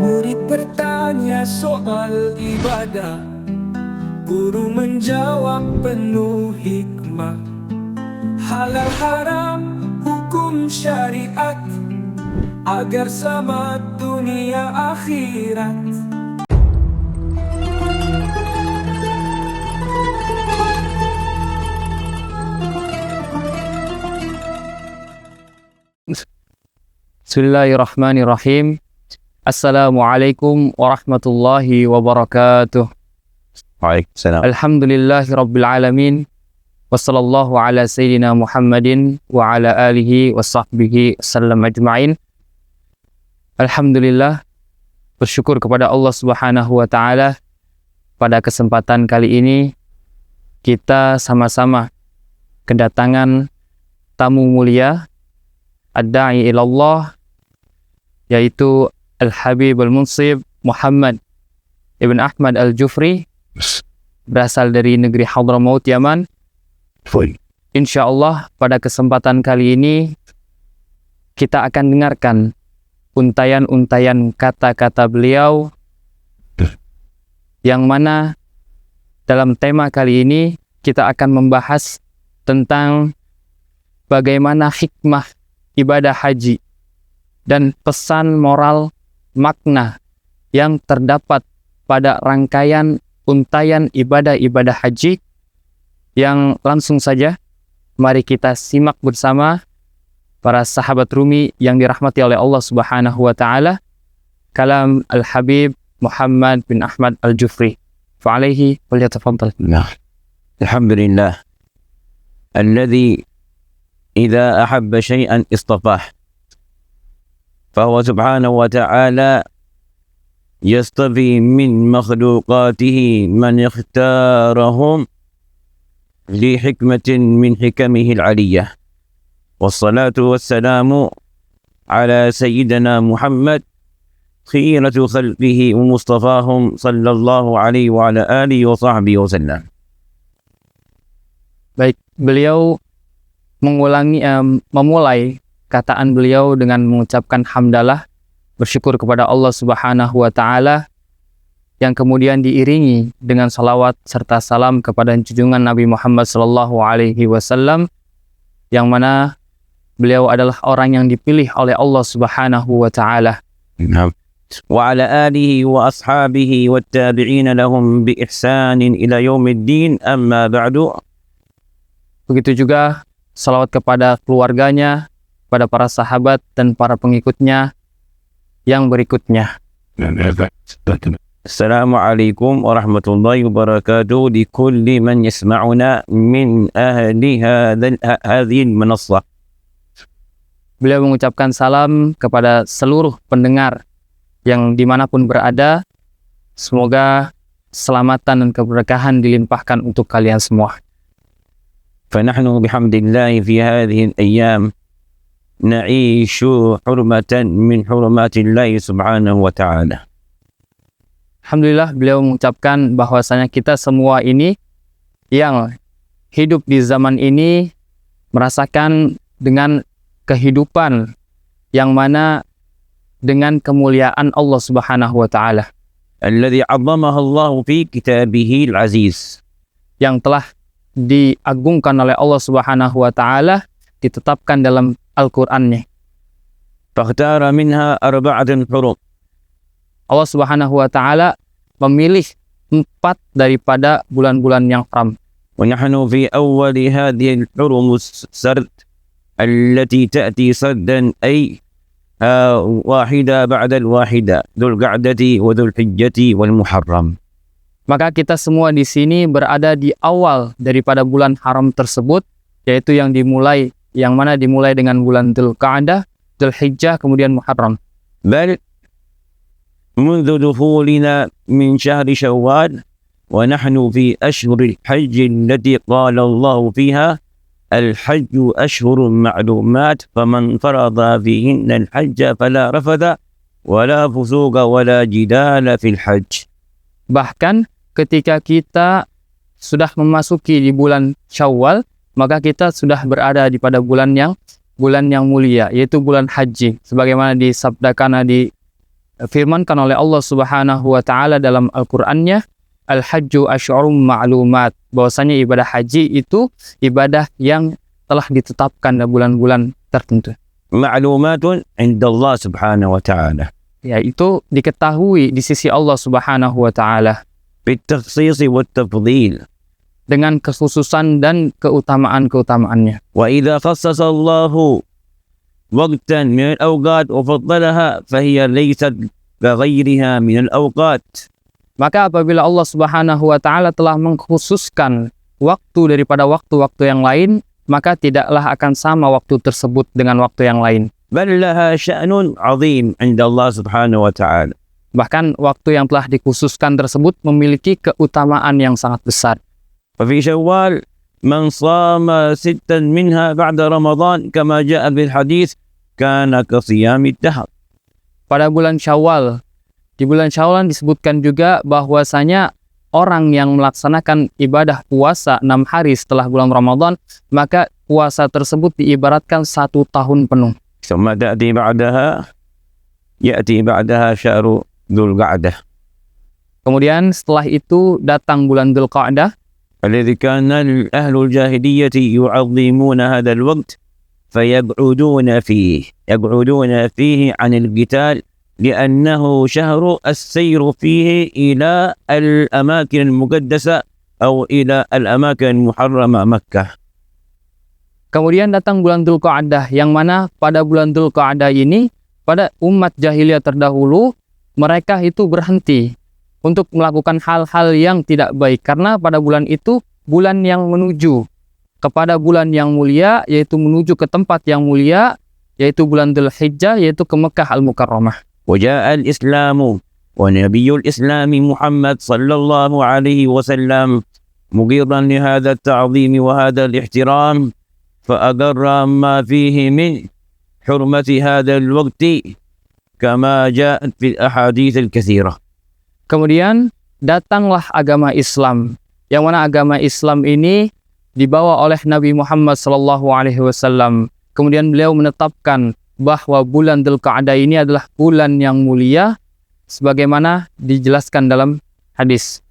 Murid bertanya soal ibadah, guru menjawab penuh hikmah. Halal haram hukum syariat, agar selamat dunia akhirat. Bismillahirrahmanirrahim. Assalamualaikum warahmatullahi wabarakatuh. Waalaikumsalam. Alhamdulillahi rabbil alamin. Wassallallahu ala sayyidina Muhammadin wa ala alihi wa sahbihi sallam ajma'in. Alhamdulillah, bersyukur kepada Allah Subhanahu wa ta'ala. Pada kesempatan kali ini kita sama-sama kedatangan tamu mulia, ad-da'i ilallah, yaitu Al-Habib Al-Munsib Muhammad Ibn Ahmad Al-Jufri, berasal dari negeri Hadramaut, Yaman. Insyaallah pada kesempatan kali ini kita akan dengarkan untayan-untayan kata-kata beliau, yang mana dalam tema kali ini kita akan membahas tentang bagaimana hikmah ibadah haji dan pesan moral makna yang terdapat pada rangkaian untayan ibadah-ibadah haji, yang langsung saja mari kita simak bersama para sahabat Rumi yang dirahmati oleh Allah Subhanahu wa ta'ala, kalam Al-Habib Muhammad bin Ahmad Al-Jufri. Fa'alaihi falyatafaddal. Alhamdulillah alladhi idza ahabba syai'an istafah, فهو سبحانه وتعالى يصطفي من مخلوقاته من يختارهم لحكمة من حكمه العلية، والصلاة والسلام على سيدنا محمد خيرة خلقه ومصطفاهم صلى الله عليه وعلى آله وصحبه وسلم. Baik, beliau memulai kataan beliau dengan mengucapkan hamdalah, bersyukur kepada Allah Subhanahu wa ta'ala, yang kemudian diiringi dengan salawat serta salam kepada junjungan Nabi Muhammad sallallahu alaihi wasallam, yang mana beliau adalah orang yang dipilih oleh Allah Subhanahu wa ta'ala. وعلى آله وأصحابه والتابعين لهم بإحسان إلى يوم الدين أما بعد. Begitu juga salawat kepada keluarganya, pada para sahabat dan para pengikutnya yang berikutnya. Assalamualaikum warahmatullahi wabarakatuh likulli man yasma'una min ahli hadhihi al-manassah. Beliau mengucapkan salam kepada seluruh pendengar yang dimanapun berada. Semoga keselamatan dan keberkahan dilimpahkan untuk kalian semua. فنحن بحمد الله في هذه الأيام نعيش حرمة من حرمات الله سبحانه وتعالى. Alhamdulillah, beliau mengucapkan bahwasanya kita semua ini yang hidup di zaman ini merasakan dengan kehidupan yang mana dengan kemuliaan Allah Subhanahu wa ta'ala, الذي عظمها الله في كتابه العزيز, yang telah diagungkan oleh Allah Subhanahu wa ta'ala, ditetapkan dalam Al-Qur'annya. فاختار منها أربعة حرم. Allah Subhanahu wa ta'ala memilih 4 daripada bulan-bulan yang haram. ونحن في أول هذه الحرم السرد التي تأتي سردا أي واحدة بعد الواحدة، ذو القعدة وذو الحجة والمحرم. Maka kita semua di sini berada di awal daripada bulan haram tersebut, yaitu yang mana dimulai dengan bulan Dzulqa'dah, Dzulhijjah, kemudian Muharram. بل منذ دخولنا من شهر شوال ونحن في أشهر الحج التي قال الله فيها الحج أشهر معلومات فمن فرض فيهن الحج فلا رفث ولا فسوق ولا جدال في الحج. Bahkan ketika kita sudah memasuki di bulan Syawal, maka kita sudah berada pada bulan yang bulan yang mulia, yaitu bulan haji, sebagaimana disabdakan, difirmankan oleh Allah Subhanahu wa taala dalam Al-Qur'annya, al-hajju asy'urum ma'lumat, bahwasanya ibadah haji itu ibadah yang telah ditetapkan dalam bulan-bulan tertentu. معلومات عند الله سبحانه وتعالى Yaitu diketahui di sisi Allah Subhanahu wa taala بالتخصيص والتفضيل. dengan kekhususan dan keutamaan-keutamaannya. وإذا خصص الله وقتا من الأوقات وفضلها فهي ليست كغيرها من الأوقات. Maka apabila Allah Subhanahu wa taala telah mengkhususkan waktu daripada waktu-waktu yang lain, maka tidaklah akan sama waktu tersebut dengan waktu yang lain. بل لها شأن عظيم عند الله سبحانه وتعالى. Bahkan waktu yang telah dikhususkan tersebut memiliki keutamaan yang sangat besar. ففي شوال من صام 6 منها بعد رمضان كما جاء في الحديث كان كصيام الدهر. Pada bulan Syawal, di bulan Syawal disebutkan juga bahwasanya orang yang melaksanakan ibadah puasa 6 hari setelah bulan Ramadan, maka puasa tersebut diibaratkan 1 tahun penuh. ثم يأتي بعدها شهر ذو القعدة Kemudian setelah itu datang bulan Dzulqa'dah, الذي كان أهل الجاهلية يعظمون هذا الوقت فيقعدون فيه عن القتال لأنه شهر السير فيه إلى الأماكن المقدسة أو إلى الأماكن المحرمة مكة. kemudian datang bulan Dzulqa'dah, yang mana pada bulan Dzulqa'dah ini, pada umat jahiliyah terdahulu, mereka itu berhenti untuk melakukan hal-hal yang tidak baik, karena pada bulan itu bulan yang menuju kepada bulan yang mulia, yaitu menuju ke tempat yang mulia, yaitu bulan Dzulhijjah, yaitu ke Mekah Al-Mukarramah. وجاء الإسلام ونبي الإسلام محمد صلى الله عليه وسلم مغيرا لهذا التعظيم وهذا الاحترام فأقر ما فيه من حرمة هذا الوقت كما جاءت في الأحاديث الكثيرة. Kemudian datanglah agama Islam, yang mana agama Islam ini dibawa oleh Nabi Muhammad SAW. Kemudian beliau menetapkan bahwa bulan Dzulqa'dah ini adalah bulan yang mulia, sebagaimana dijelaskan dalam hadis.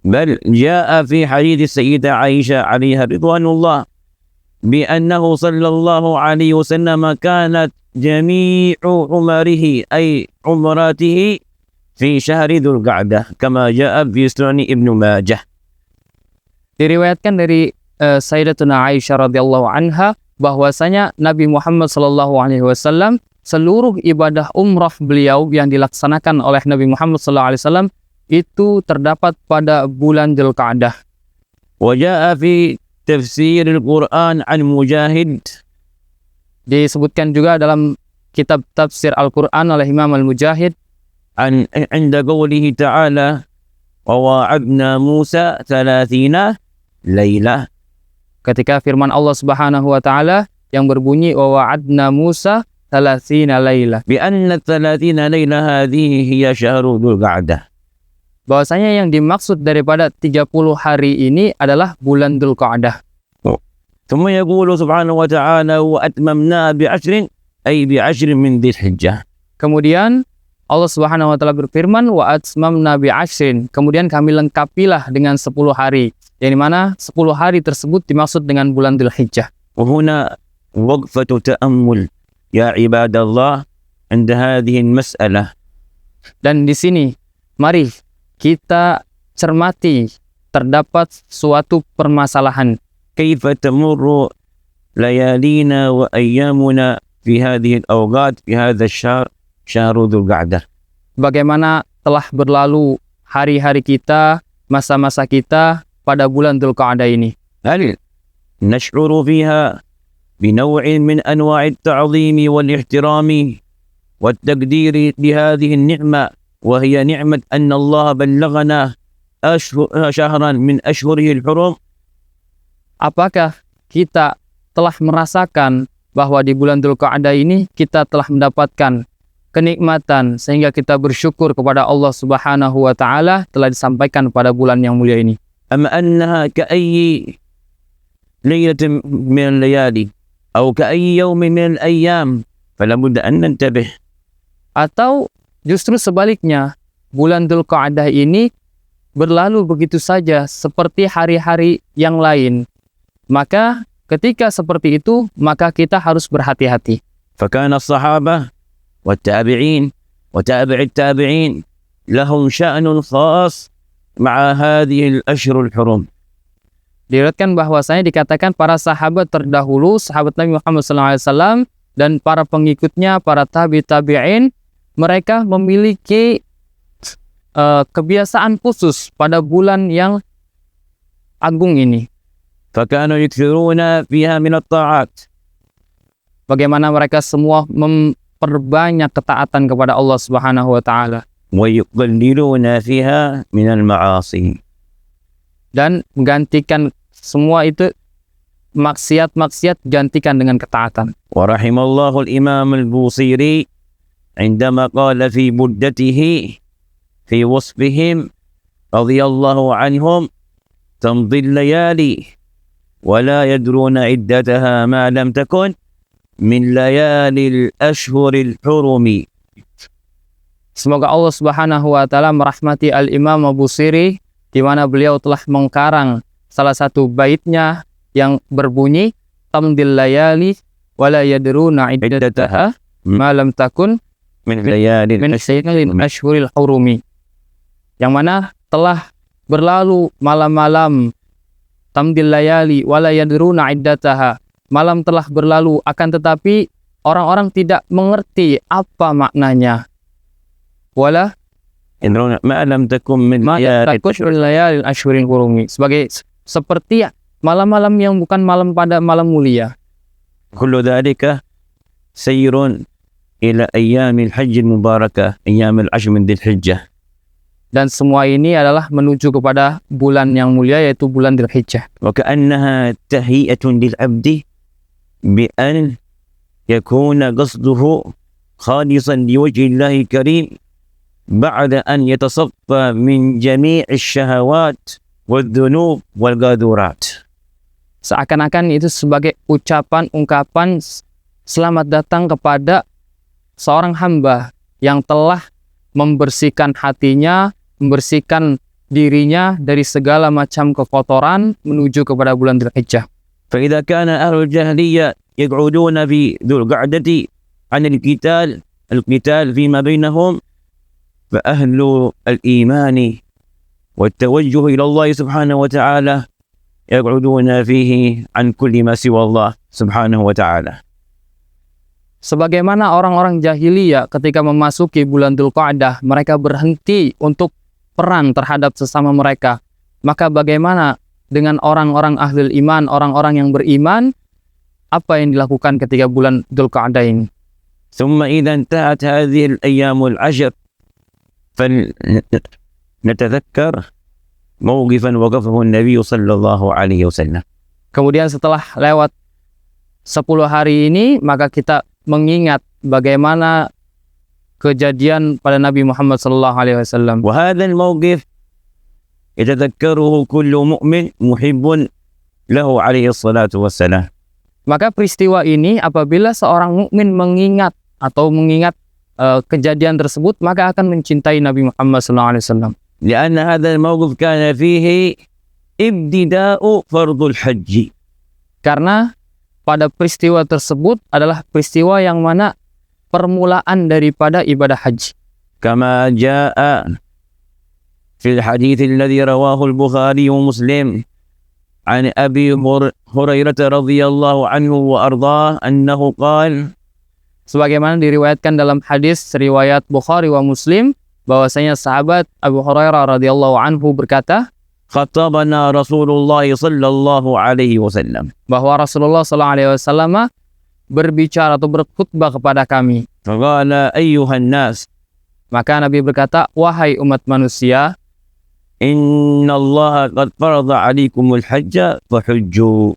بل جاء في حديث السيدة عائشة عليها رضوان الله بأنه صلى الله عليه وسلم كانت جميع عمره أي عمراته في شهر ذو القعدة كما جاء في سنن ابن ماجه. Diriwayatkan dari Sayyidatuna Aisyah radhiyallahu anha bahwasanya Nabi Muhammad SAW seluruh ibadah umrah beliau yang dilaksanakan oleh Nabi Muhammad SAW itu terdapat pada bulan Dzulqa'dah. وجاء في تفسير القرآن عن مجاهد Disebutkan juga dalam kitab tafsir Al-Quran oleh Imam Al-Mujahid عند قوله تعالى وواعدنا موسى 30 ليلة. ketika firman Allah Subhanahu wa taala yang berbunyi wa wa'adna Musa 30 laila, بأن 30 ليلة هذه هي شهر ذو القعدة. bahwasanya yang dimaksud daripada 30 hari ini adalah bulan Dzulqa'dah. ثم يقول سبحانه وتعالى وأتممنا ب10 أي ب10 من ذي الحجة. Kemudian Allah Subhanahu wa taala berfirman wa atmamna bi 'ashrin, kemudian kami lengkapilah dengan 10 hari, yang mana 10 hari tersebut dimaksud dengan bulan Dzulhijjah. وهنا وقفة تأمل يا عباد الله عند هذه المسألة. Dan di sini mari kita cermati terdapat suatu permasalahan. كيف تمر ليالينا وأيامنا في هذه الأوقات في هذا الشهر شهر ذو القعدة. Bagaimana telah berlalu hari-hari kita, masa-masa kita pada bulan Dzulqa'dah ini. هل نشعر فيها بنوع من أنواع التعظيم والاحترام والتقدير لهذه النعمة وهي نعمة أن الله بلغنا شهرا من أشهره الحرم؟ Apakah kita telah merasakan bahwa di bulan Dzulqa'dah ini kita telah mendapatkan kenikmatan sehingga kita bersyukur kepada Allah Subhanahu wa taala telah disampaikan pada bulan yang mulia ini? أم أنها كأي ليلة من الليالي أو كأي يوم من الأيام فلا بد أن ننتبه. Atau justru sebaliknya, bulan Dzulqa'dah ini berlalu begitu saja seperti hari-hari yang lain. Maka ketika seperti itu, maka kita harus berhati-hati. فكان الصحابة والتابعين وتابع التابعين لهم شأن خاص مع هذه الأشهر الحرم. Diriwayatkan bahwasanya dikatakan para sahabat terdahulu, sahabat Nabi Muhammad SAW dan para pengikutnya, para tabi'in, mereka memiliki kebiasaan khusus pada bulan yang agung ini. فكانوا يكثرون فيها من الطاعات. Bagaimana mereka semua memperbanyak ketaatan kepada Allah Subhanahu wa taala ويقللون فيها من المعاصي. dan menggantikan semua itu maksiat-maksiat gantikan dengan ketaatan. ورحم الله الإمام البوصيري عندما قال في مدته في وصفهم رضي الله عنهم تمضي الليالي ولا يدرون عدتها ما لم تكن من ليالي الأشهر الحرم. Semoga Allah Subhanahu wa taala merahmati Al-Imam Busiri, di mana beliau telah mengkarang salah satu baitnya yang berbunyi tamdil layali wala yadruna iddataha ma lam takun من ليالي min sayyidil ashhuril hurumi, yang mana telah berlalu malam-malam, tamdil layali wala yadruna iddataha, malam telah berlalu akan tetapi orang-orang tidak mengerti apa maknanya. Wala يدرون ما لم تكن من layalil ashhuril hurumi, sebagai seperti malam-malam yang bukan malam pada malam mulia. كل ذلك سير إلى أيام الحج المباركة أيام العشر من ذي الحجة. Dan semua ini adalah menuju kepada bulan yang mulia, yaitu bulan Dzulhijjah. وكأنها تهيئة للعبد بأن يكون قصده خالصا لوجه الله الكريم بعد أن يتصفى من جميع الشهوات والذنوب والقاذورات. Seakan-akan itu sebagai ungkapan selamat datang kepada seorang hamba yang telah membersihkan hatinya, membersihkan dirinya dari segala macam kekotoran menuju kepada bulan Dzulhijjah. فإذا كان أهل الجاهلية يقعدون في ذو القعدة عن القتال فيما بينهم، فأهل الإيمان والتوجه إلى الله سبحانه وتعالى يقعدون فيه عن كل ما سوى الله سبحانه وتعالى. Sebagaimana orang-orang jahiliyah ketika memasuki bulan Dzulqa'dah, mereka berhenti untuk perang terhadap sesama mereka. Maka bagaimana dengan orang-orang ahlul iman, orang-orang yang beriman, apa yang dilakukan ketika bulan Dzulqa'dah ini? ثم إذا انتهت هذه الأيام العشر فلنتذكر موقفا وقفه النبي صلى الله عليه وسلم. Kemudian setelah lewat 10 hari ini, maka kita mengingat bagaimana kejadian pada Nabi Muhammad SAW. وهذا الموقف يتذكره كل مؤمن محب له عليه الصلاة والسلام. Maka peristiwa ini apabila seorang mukmin mengingat kejadian tersebut, maka akan mencintai Nabi Muhammad SAW. لأن هذا الموقف كان فيه ابتداء فرض الحج. Karena pada peristiwa tersebut adalah peristiwa yang mana permulaan daripada ibadah haji. كما جاء في الحديث الذي رواه البخاري ومسلم عن أبي هريرة رضي الله عنه وأرضاه أنه قال Sebagaimana diriwayatkan dalam hadis riwayat Bukhari wa Muslim, bahwasanya sahabat Abu Hurairah radhiyallahu anhu berkata, خطبنا رسول الله صلى الله عليه وسلم. bahwa Rasulullah SAW berbicara atau berkhutbah kepada kami. فقال أيها الناس. Maka Nabi berkata, wahai umat manusia, إن الله قد فرض عليكم الحج فحجوا.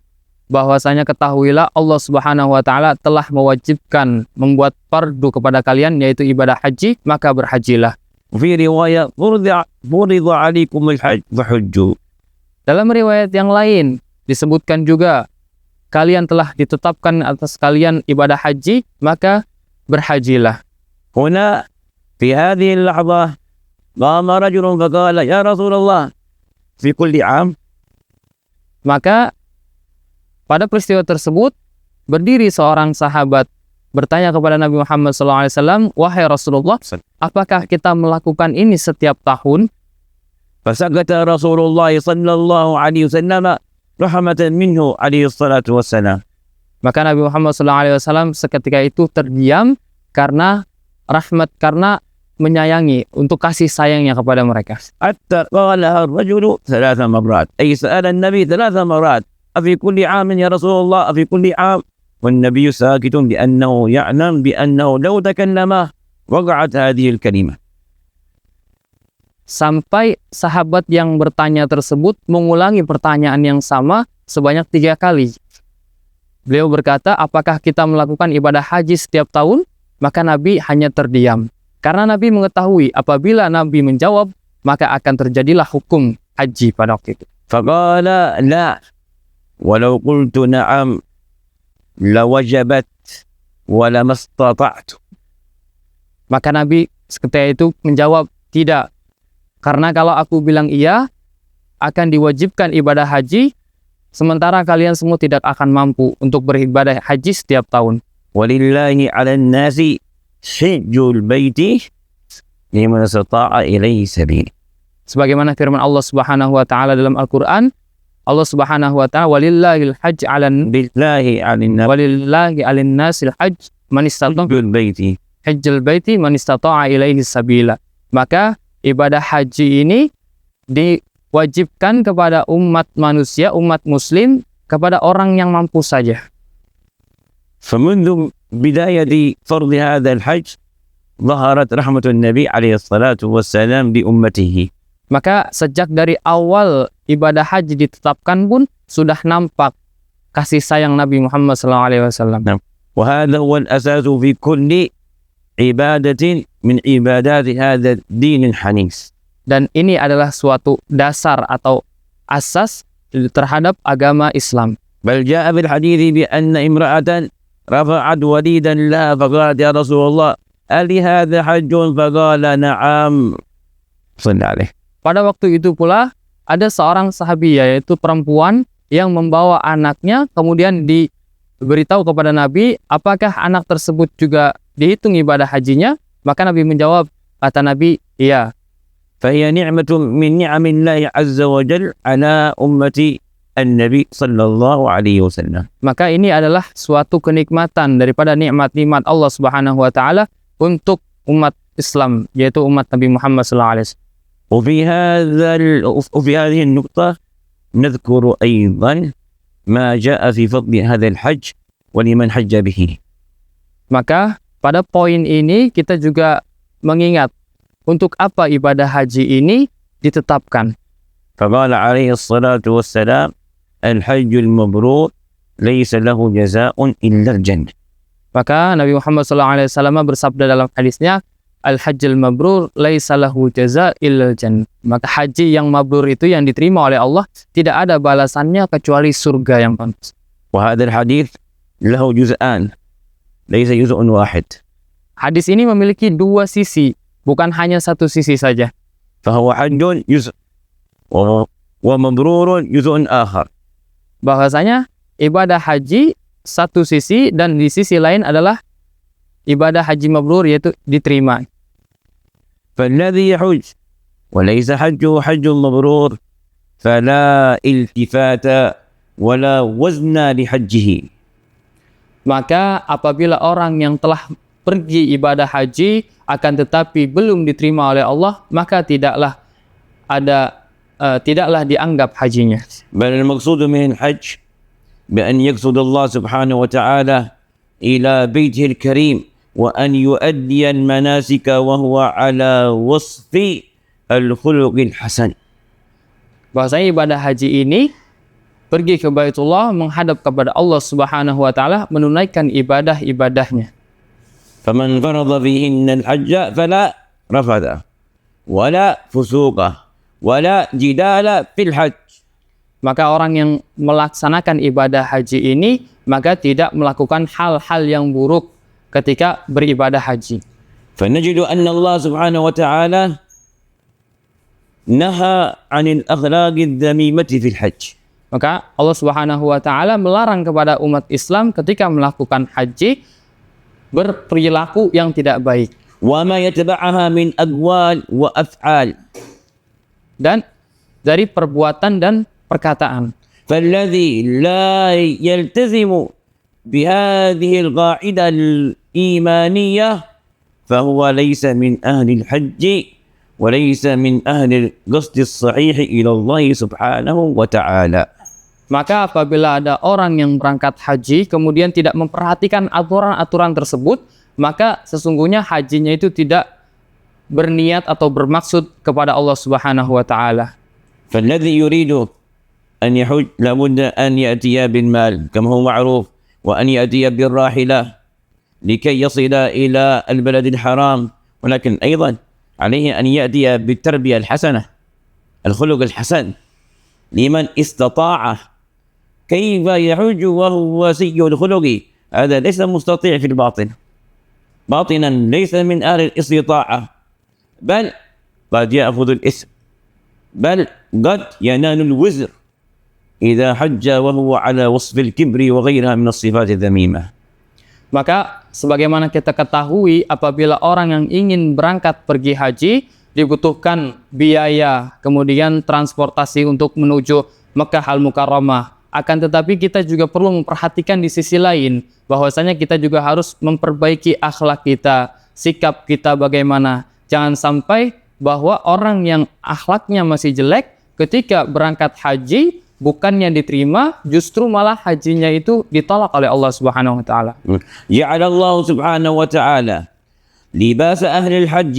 bahwasanya ketahuilah Allah Subhanahu wa taala telah mewajibkan membuat fardu kepada kalian, yaitu ibadah haji, maka berhajilah. وفي رواية فرض عليكم الحج فحجوا. Dalam riwayat yang lain disebutkan juga kalian telah ditetapkan atas kalian ibadah haji, maka berhajilah. هنا في هذه اللحظة قام رجل فقال يا رسول الله في كل عام. Maka pada peristiwa tersebut berdiri seorang sahabat bertanya kepada Nabi Muhammad SAW, wahai Rasulullah, apakah kita melakukan ini setiap tahun? فسكت رسول الله صلى الله عليه وسلم رحمة منه عليه الصلاة والسلام. Maka Nabi Muhammad SAW seketika itu terdiam karena rahmat, karena menyayangi, untuk kasih sayangnya kepada mereka. حتى قالها الرجل 3 مرات، أي سأل النبي 3 مرات أفي كل عام يا رسول الله أفي كل عام، والنبي ساكت بأنه يعلم بأنه لو تكلم وقعت هذه الكلمة. Sampai sahabat yang bertanya tersebut mengulangi pertanyaan yang sama sebanyak 3 kali. Beliau berkata, apakah kita melakukan ibadah haji setiap tahun? Maka Nabi hanya terdiam. Karena Nabi mengetahui apabila Nabi menjawab, maka akan terjadilah hukum haji pada waktu itu. فقال لا ولو قلت نعم لوجبت ولما استطعت. Maka Nabi ketika itu menjawab, tidak. Karena kalau aku bilang iya, akan diwajibkan ibadah haji, sementara kalian semua tidak akan mampu untuk beribadah haji setiap tahun. ولله على الناس حج البيت لمن استطاع إليه سبيل. Sebagaimana firman Allah Subhanahu wa taala dalam Al-Qur'an, Allah Subhanahu wa taala, walillahil hajj 'alan بالله على الناس walillahi 'alan nasil hajj man istata'a حج البيت. hajjal baiti man istata'a ilaihi sabila. Maka ibadah haji ini diwajibkan kepada umat manusia, umat muslim, kepada orang yang mampu saja. فمنذ بداية فرض هذا الحج ظهرت رحمة النبي عليه الصلاة والسلام لأمته. Maka sejak dari awal ibadah haji ditetapkan pun sudah nampak kasih sayang Nabi Muhammad SAW. وهذا هو الأساس في كل عبادة من عبادات هذا الدين الحنيف. Dan ini adalah suatu dasar atau asas terhadap agama Islam. بل جاء في الحديث بأن امرأة رفعت وليدا لها فقالت يا رسول الله ألي هذا حج؟ فقال نعم. صلى عليه. Pada waktu itu pula ada seorang sahabiah, yaitu perempuan yang membawa anaknya, kemudian diberitahu kepada Nabi, apakah anak tersebut juga dihitung ibadah hajinya? Maka Nabi menjawab, kata Nabi, iya. فهي نعمة من نعم الله عز وجل على أمة النبي صلى الله عليه وسلم. Maka ini adalah suatu kenikmatan daripada nikmat-nikmat Allah Subhanahu wa taala untuk umat Islam, yaitu umat Nabi Muhammad SAW. وفي هذه النقطة نذكر أيضا ما جاء في فضل هذا الحج ولمن حج به. Maka pada poin ini kita juga mengingat untuk apa ibadah haji ini ditetapkan. فقال عليه الصلاة والسلام الحج المبرور ليس له جزاء إلا الجنة. Maka Nabi Muhammad SAW bersabda dalam hadisnya, Al-Hajjul Mabrur laisa lahu jaza illal jannah. Maka haji yang mabrur itu, yang diterima oleh Allah, tidak ada balasannya kecuali surga yang pantas. وهذا الحديث له جزءان ليس جزء واحد. Hadis ini memiliki 2 sisi, bukan hanya satu sisi saja. فهو حج جزء ومبرور جزء آخر. Bahwasanya ibadah haji satu sisi, dan di sisi lain adalah ibadah haji mabrur, yaitu diterima. فالذي يحج وليس حجه حج مبرور فلا التفات ولا وزن لحجه. Maka apabila orang yang telah pergi ibadah haji akan tetapi belum diterima oleh Allah, maka tidaklah dianggap hajinya. بل المقصود من الحج بأن يقصد الله سبحانه وتعالى إلى بيته الكريم وأن يؤدي المناسك وهو على وصف الخلق الحسن. Bahwasanya ibadah haji ini pergi ke Baitullah, menghadap kepada Allah Subhanahu wa taala, menunaikan ibadah-ibadahnya. فمن فرض فيهن الحج فلا رفث ولا فسوق ولا جدال في الحج. Maka orang yang melaksanakan ibadah haji ini maka tidak melakukan hal-hal yang buruk ketika beribadah haji. فنجد أن الله سبحانه وتعالى نهى عن الأخلاق الذميمة في الحج. Maka Allah Subhanahu wa taala melarang kepada umat Islam ketika melakukan haji berperilaku yang tidak baik وما يتبعها من أقوال وأفعال. dan dari perbuatan dan perkataan. فالذي لا يلتزم بهذه القاعدة الإيمانية فهو ليس من أهل الحج وليس من أهل القصد الصحيح إلى الله سبحانه وتعالى. Maka apabila ada orang yang berangkat haji kemudian tidak memperhatikan aturan-aturan tersebut, maka sesungguhnya hajinya itu tidak berniat atau bermaksud kepada Allah Subhanahu wa taala. فالذي يريد أن يحج لابد أن يأتي بالمال كما هو معروف، وأن يأتي بالراحلة لكي يصل إلى البلد الحرام، ولكن أيضا عليه أن يأتي بالتربية الحسنة، الخلق الحسن لمن استطاع. كيف يحج وهو سيء الخلق؟ هذا ليس مستطيع في الباطن، باطنا ليس من أهل الاستطاعة، بل قد يأخذ الإثم، بل قد ينال الوزر إذا حج وهو على وصف الكبر وغيرها من الصفات الذميمة. Maka sebagaimana kita ketahui apabila orang yang ingin berangkat pergi haji dibutuhkan biaya, kemudian transportasi untuk menuju Mekah Al-Mukarramah. Akan tetapi kita juga perlu memperhatikan di sisi lain bahwasanya kita juga harus memperbaiki akhlak kita, sikap kita bagaimana. Jangan sampai bahwa orang yang akhlaknya masih jelek ketika berangkat haji bukannya diterima, justru malah hajinya itu ditolak oleh Allah Subhanahu wa taala. جعل الله سبحانه وتعالى لباس أهل الحج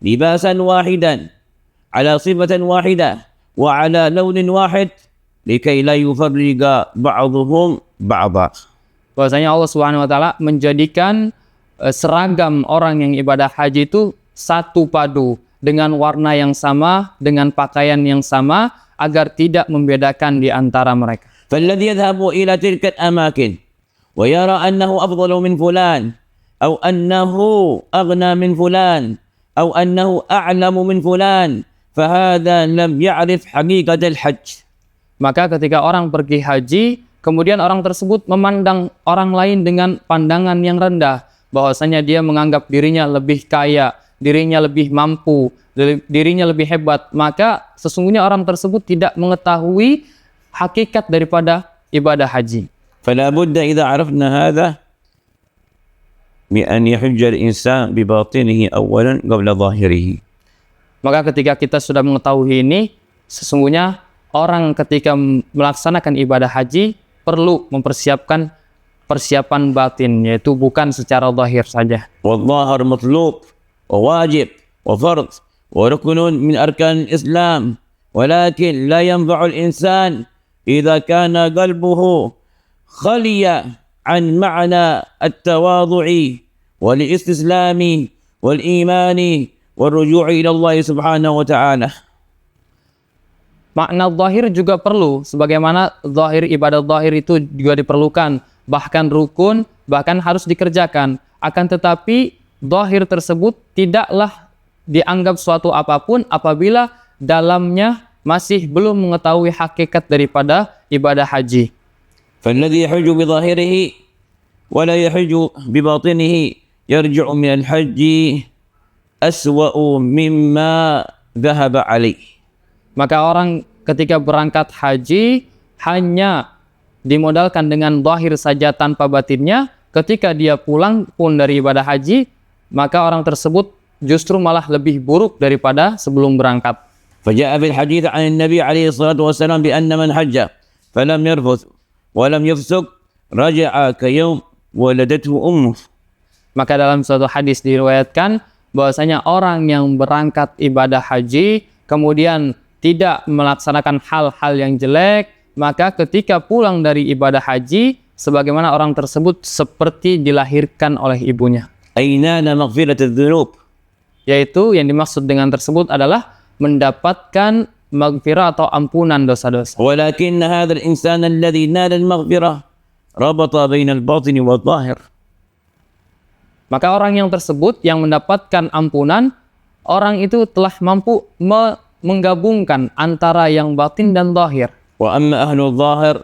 لباسا واحدا على صفة واحدة وعلى لون واحد لكي لا يفرق بعضهم بعضا. Bahwasanya Allah Subhanahu wa taala menjadikan seragam orang yang ibadah haji itu satu padu dengan warna yang sama, dengan pakaian yang sama agar tidak membedakan di antara mereka. فالذي يذهب إلى تلك الأماكن ويرى أنه أفضل من فلان أو أنه أغنى من فلان أو أنه أعلم من فلان فهذا لم يعرف حقيقة الحج. Maka ketika orang pergi haji, kemudian orang tersebut memandang orang lain dengan pandangan yang rendah, bahwasanya dia menganggap dirinya lebih kaya, dirinya lebih mampu, dirinya lebih hebat, maka sesungguhnya orang tersebut tidak mengetahui hakikat daripada ibadah haji. فلا بد إذا عرفنا هذا بأن يحج الإنسان بباطنه أولا قبل ظاهره. Maka ketika kita sudah mengetahui ini, sesungguhnya orang ketika melaksanakan ibadah haji perlu mempersiapkan persiapan batin, yaitu bukan secara zahir saja. والظاهر مطلوب وواجب وفرض وركن من أركان الإسلام، ولكن لا ينفع الإنسان إذا كان قلبه خلي عن معنى التواضع والاستسلام والإيمان والرجوع إلى الله سبحانه وتعالى. Makna zahir juga perlu, sebagaimana zahir ibadah zahir itu juga diperlukan, bahkan rukun, bahkan harus dikerjakan. Akan tetapi zahir tersebut tidaklah dianggap suatu apapun apabila dalamnya masih belum mengetahui hakikat daripada ibadah haji. فالذي يحج بظاهره ولا يحج بباطنه يرجع من الحج أسوأ مما ذهب عليه. Maka orang ketika berangkat haji hanya dimodalkan dengan zahir saja tanpa batinnya, ketika dia pulang pun dari ibadah haji, maka orang tersebut justru malah lebih buruk daripada sebelum berangkat. فجاء في الحديث عن النبي عليه الصلاة والسلام بأن من حج فلم يرفث ولم يفسق رجع كيوم ولدته أمه. Maka dalam suatu hadis diriwayatkan bahwasanya orang yang berangkat ibadah haji kemudian tidak melaksanakan hal-hal yang jelek, maka ketika pulang dari ibadah haji sebagaimana orang tersebut seperti dilahirkan oleh ibunya. أي نال مغفرة الذنوب. Yaitu yang dimaksud dengan tersebut adalah mendapatkan maghfirah atau ampunan dosa-dosa. ولكن هذا الإنسان الذي نال المغفرة ربط بين الباطن والظاهر. Maka orang yang tersebut yang mendapatkan ampunan, orang itu telah mampu menggabungkan antara yang batin dan zahir. وأما أهل الظاهر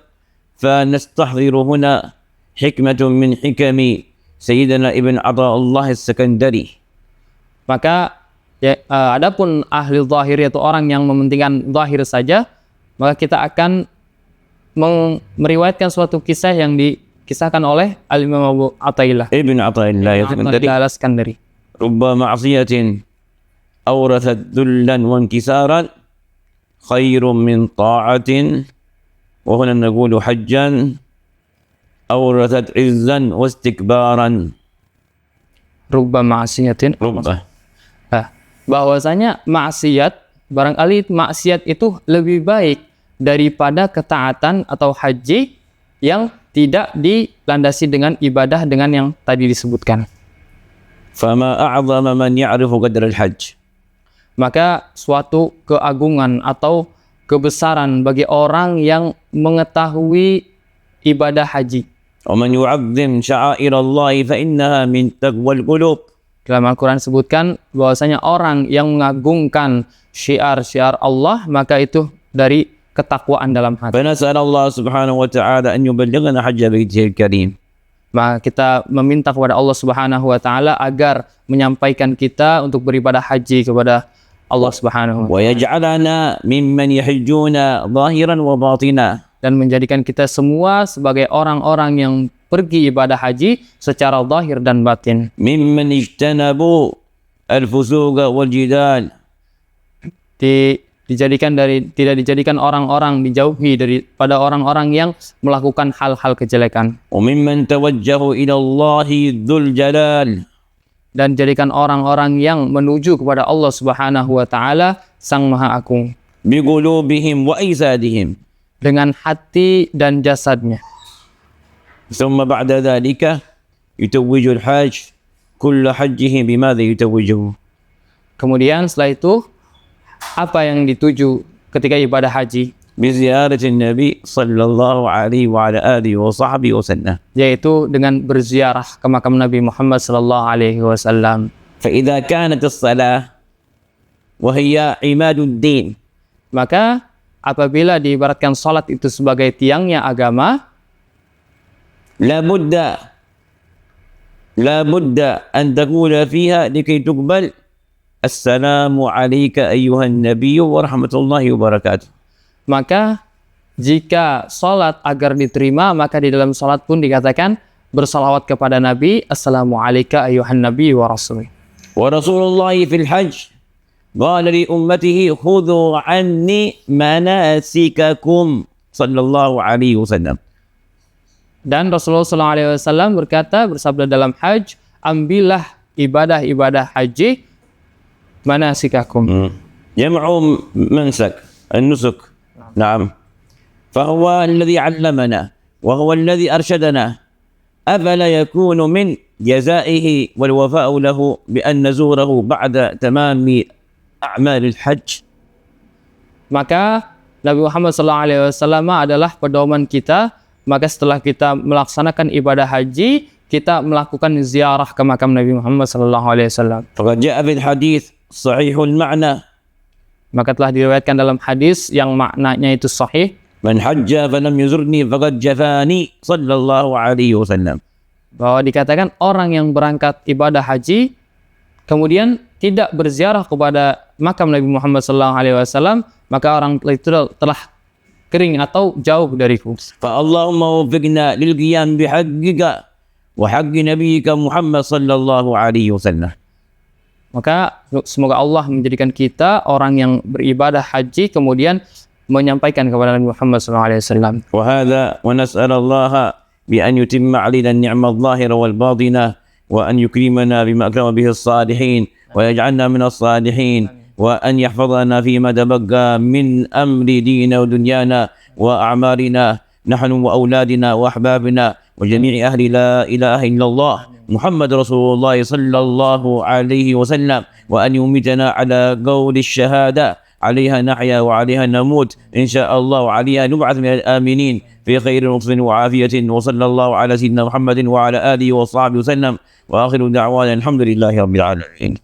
فنستحضر هنا حكمة من حكم سيدنا ابن عطاء الله السكندري. Maka adapun ahli zahir, yaitu orang yang mementingkan zahir saja, maka kita akan meriwayatkan suatu kisah yang dikisahkan oleh Al-Imam Abu Athaillah ابن عطاء الله السكندري Al-Iskandari. رب معصية أورثت ذلا وانكسارا خير من طاعة، وهنا نقول حجا أورثت عزا واستكبارا. Rubba ma'asiyatin. ربه Bahwasanya barangkali maksiat itu lebih baik daripada ketaatan atau haji yang tidak dilandasi dengan ibadah dengan yang tadi disebutkan. فما أعظم من يعرف قدر الحج. Maka suatu keagungan atau kebesaran bagi orang yang mengetahui ibadah haji. ومن يعظم شعائر الله فإنها من تقوى القلوب. Dalam Al-Quran disebutkan bahwasanya orang yang mengagungkan syiar-syiar Allah, maka itu dari ketakwaan dalam hati. فنسأل الله سبحانه وتعالى أن يبلغنا حج بيته الكريم. Maka kita meminta kepada Allah Subhanahu wa taala agar menyampaikan kita untuk beribadah haji kepada Allah Subhanahu wa taala ويجعلنا ممن يحجون ظاهرا وباطنا. dan menjadikan kita semua sebagai orang-orang yang pergi ibadah haji secara zahir dan batin. ممن اجتنبوا الفسوق والجدال. Tidak dijadikan orang-orang dijauhi daripada orang-orang yang melakukan hal-hal kejelekan, وممن توجهوا إلى الله ذو الجلال. dan jadikan orang-orang yang menuju kepada Allah Subhanahu wa taala Sang Maha Agung بقلوبهم وأجسادهم. dengan hati dan jasadnya. ثم بعد ذلك يتوج الحاج كل حجه بماذا يتوجه؟ Kemudian setelah itu apa yang dituju ketika ibadah haji? بزيارة النبي صلى الله عليه وعلى آله وصحبه وسلم. Yaitu dengan berziarah ke makam Nabi Muhammad sallallahu alaihi wasallam. فإذا كانت الصلاة وهي عماد الدين، Maka apabila diibaratkan salat itu sebagai tiangnya agama, لا بد أن تقول فيها لكي تقبل السلام عليك أيها النبي ورحمة الله وبركاته. maka jika salat agar diterima, maka di dalam salat pun dikatakan bersalawat kepada Nabi, Assalamualaikum ayuhan Nabi wa Rasul. ورسول الله في الحج قال لأمته خذوا عني مناسككم صلى الله عليه وسلم. Dan Rasulullah SAW bersabda dalam haj, ambillah ibadah-ibadah haji manasikakum. جمع منسك النسك. نعم. فهو الذي علمنا وهو الذي أرشدنا. أفلا يكون من جزائه والوفاء له بأن نزوره بعد تمام أعمال الحج؟ Maka Nabi Muhammad SAW adalah pedoman kita. Maka setelah kita melaksanakan ibadah haji, kita melakukan ziarah ke makam Nabi Muhammad SAW. فقد جاء في الحديث صحيح المعنى. Maka telah diriwayatkan dalam hadis yang maknanya itu sahih, من حج فلم يزرني فقد جفاني صلى الله عليه وسلم. bahwa dikatakan orang yang berangkat ibadah haji kemudian tidak berziarah kepada makam Nabi Muhammad SAW, maka orang itu telah kering atau jauh dariku. فاللهم وفقنا للقيام بحقك وحق نبيك محمد صلى الله عليه وسلم. Maka semoga Allah menjadikan kita orang yang beribadah haji kemudian menyampaikan kepada Nabi Muhammad SAW. وهذا ونسأل الله بأن يتم علينا النعمة الظاهرة والباطنة وأن يكرمنا بما أكرم به الصالحين ويجعلنا من الصالحين وأن يحفظنا فيما تبقى من أمر ديننا ودنيانا وأعمارنا نحن وأولادنا وأحبابنا وجميع أهل لا إله إلا الله محمد رسول الله صلى الله عليه وسلم، وأن يميتنا على قول الشهادة عليها نحيا وعليها نموت إن شاء الله، وعليها نبعث من الآمنين في خير وصف وعافية. وصلى الله على سيدنا محمد وعلى آله وصحبه وسلم، وآخر دعوانا الحمد لله رب العالمين.